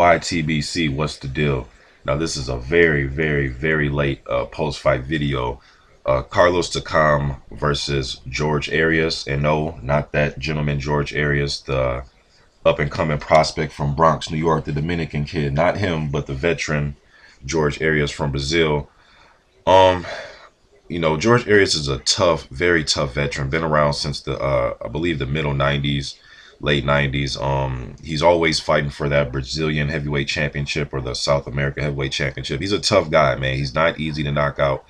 YTBC, what's the deal? Now, this is a very, very, very late post-fight video. Carlos Takam versus George Arias. And no, not that gentleman, George Arias, the up-and-coming prospect from Bronx, New York, the Dominican kid. Not him, but the veteran George Arias from Brazil. Um, George Arias is a tough, very tough veteran. Been around since I believe, the middle '90s, late '90s. He's always fighting for that Brazilian heavyweight championship or the South America heavyweight championship. He's a tough guy, man. He's not easy to knock out.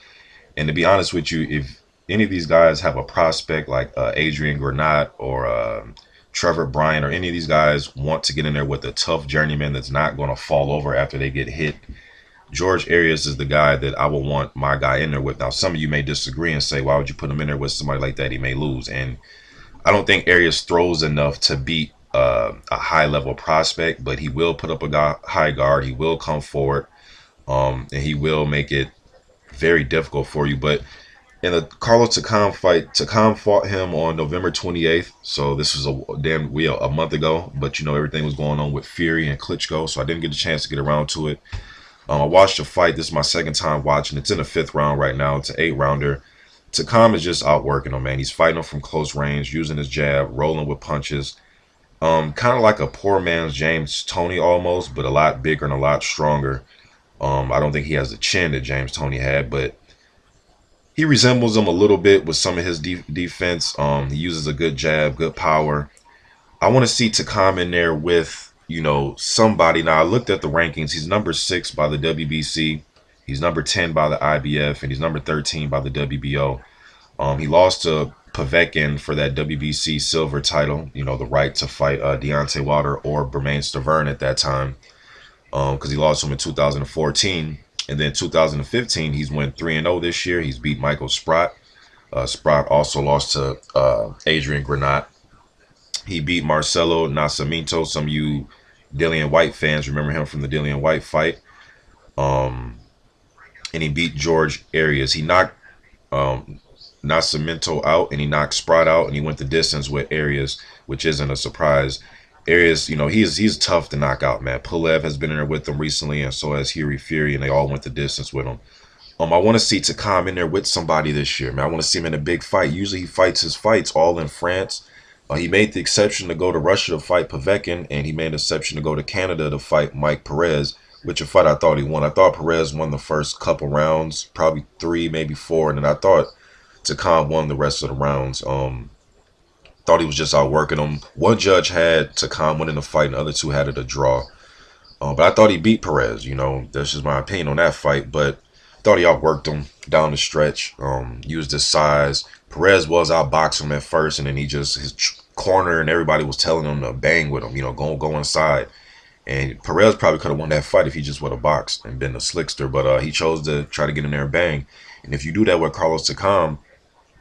And to be honest with you, if any of these guys have a prospect like Adrian Granat or Trevor Bryan or any of these guys want to get in there with a tough journeyman that's not going to fall over after they get hit, George Arias is the guy that I would want my guy in there with. Now, some of you may disagree and say, why would you put him in there with somebody like that? He may lose. And I don't think Arias throws enough to beat a high-level prospect, but he will put up a high guard. He will come forward, and he will make it very difficult for you. But in the Carlos Takam fight, Takam fought him on November 28th. So this was a month ago. But, everything was going on with Fury and Klitschko, so I didn't get a chance to get around to it. I watched the fight. This is my second time watching. It's in the 5th round right now. It's an 8-rounder. Takam is just outworking him, man. He's fighting him from close range, using his jab, rolling with punches. Kind of like a poor man's James Toney almost, but a lot bigger and a lot stronger. I don't think he has the chin that James Toney had, but he resembles him a little bit with some of his defense. He uses a good jab, good power. I want to see Takam in there with, somebody. Now, I looked at the rankings. He's number 6 by the WBC. He's number 10 by the IBF, and he's number 13 by the WBO. He lost to Povetkin for that WBC silver title, the right to fight Deontay Wilder or Bermane Stiverne at that time, because he lost to him in 2014. And then 2015, he's went 3-0 this year. He's beat Michael Sprott. Sprott also lost to Adrian Granat. He beat Marcelo Nascimento. Some of you Dillian White fans remember him from the Dillian White fight. And he beat George Arias. He knocked Nascimento out, and he knocked Sprott out, and he went the distance with Arias, which isn't a surprise. Arias, he's tough to knock out, man. Pulev has been in there with him recently, and so has Hughie Fury, and they all went the distance with him. I want to see Takam in there with somebody this year, man. I want to see him in a big fight. Usually he fights his fights all in France. He made the exception to go to Russia to fight Povetkin, and he made the exception to go to Canada to fight Mike Perez, which a fight I thought he won. I thought Perez won the first couple rounds, probably 3, maybe 4, and then I thought Takam won the rest of the rounds. Thought he was just outworking him. One judge had Takam winning the fight, and the other 2 had it a draw. But I thought he beat Perez. That's just my opinion on that fight. But thought he outworked him down the stretch. Used his size. Perez was outboxing him at first, and then his corner and everybody was telling him to bang with him. Go inside. And Perez probably could have won that fight if he just would have boxed and been a slickster. But he chose to try to get in there and bang. And if you do that with Carlos Takam,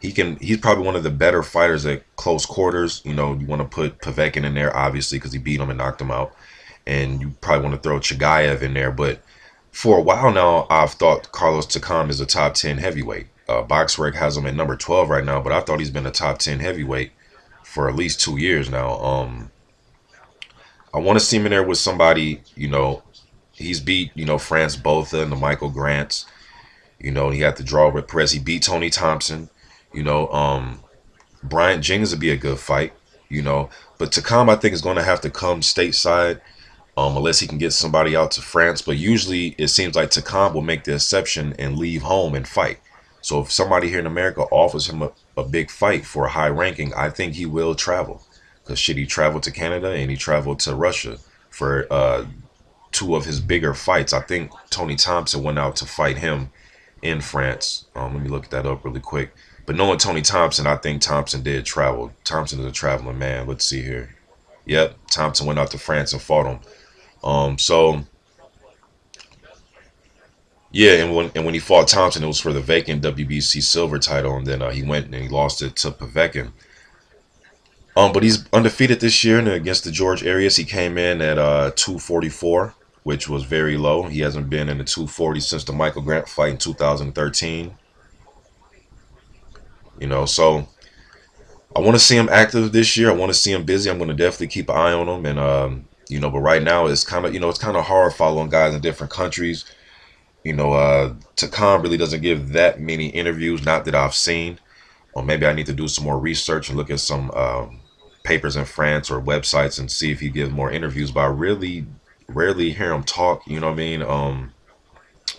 he's probably one of the better fighters at close quarters. You want to put Povetkin in there, obviously, because he beat him and knocked him out. And you probably want to throw Chagayev in there. But for a while now, I've thought Carlos Takam is a top 10 heavyweight. BoxRec has him at number 12 right now, but I thought he's been a top 10 heavyweight for at least 2 years now. I want to see him in there with somebody, he's beat, France Botha and the Michael Grants. He had to draw with Perez. He beat Tony Thompson. Bryant Jenkins would be a good fight, But Takam, I think, is going to have to come stateside unless he can get somebody out to France. But usually it seems like Takam will make the exception and leave home and fight. So if somebody here in America offers him a big fight for a high ranking, I think he will travel. Because he traveled to Canada and he traveled to Russia for 2 of his bigger fights. I think Tony Thompson went out to fight him in France. Let me look that up really quick. But knowing Tony Thompson, I think Thompson did travel. Thompson is a traveling man. Let's see here. Yep, Thompson went out to France and fought him. Yeah, and when he fought Thompson, it was for the vacant WBC silver title, and then he went and he lost it to Povetkin. But he's undefeated this year, and against the George Arias, he came in at 244, which was very low. He hasn't been in the 240 since the Michael Grant fight in 2013. So I want to see him active this year. I want to see him busy. I'm going to definitely keep an eye on him, and But right now it's kind of, it's kind of hard following guys in different countries. Takam really doesn't give that many interviews, not that I've seen. Or maybe I need to do some more research and look at some papers in France or websites and see if he gives more interviews. But I really rarely hear him talk. You know what I mean?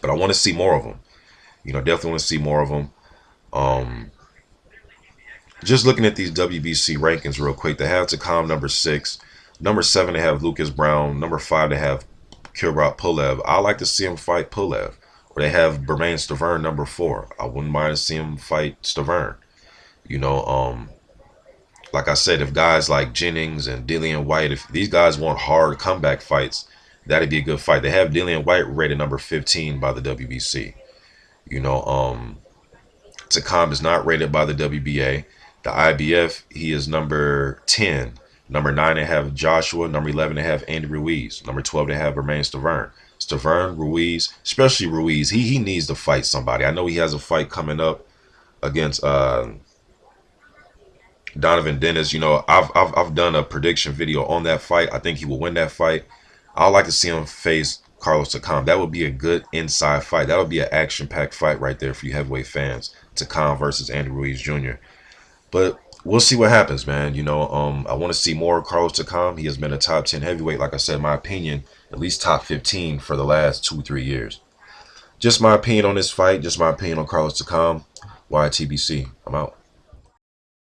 But I want to see more of him. Definitely want to see more of him. Um, just looking at these WBC rankings real quick, they have Takam number 6, number 7 they have Lucas Brown, number 5 they have Kirat Pulev. I like to see him fight Pulev. Or they have Bermain Stavern number 4. I wouldn't mind seeing him fight Stavern. You know, like I said, if guys like Jennings and Dillian White, if these guys want hard comeback fights, that'd be a good fight. They have Dillian White rated number 15 by the WBC. You know, Takam is not rated by the WBA. The IBF, he is number 10. Number 9, they have Joshua. Number 11, they have Andy Ruiz. Number 12, they have Bermain Stavern. Stavern, Ruiz, especially Ruiz, he needs to fight somebody. I know he has a fight coming up against Donovan Dennis. I've done a prediction video on that fight. I think he will win that fight. I'd like to see him face Carlos Takam. That would be a good inside fight. That would be an action-packed fight right there for you heavyweight fans. Takam versus Andy Ruiz Jr. But we'll see what happens, man. I want to see more of Carlos Takam. He has been a top 10 heavyweight, like I said, in my opinion, at least top 15 for the last 2-3 years. Just my opinion on this fight. Just my opinion on Carlos Takam. YTBC. I'm out.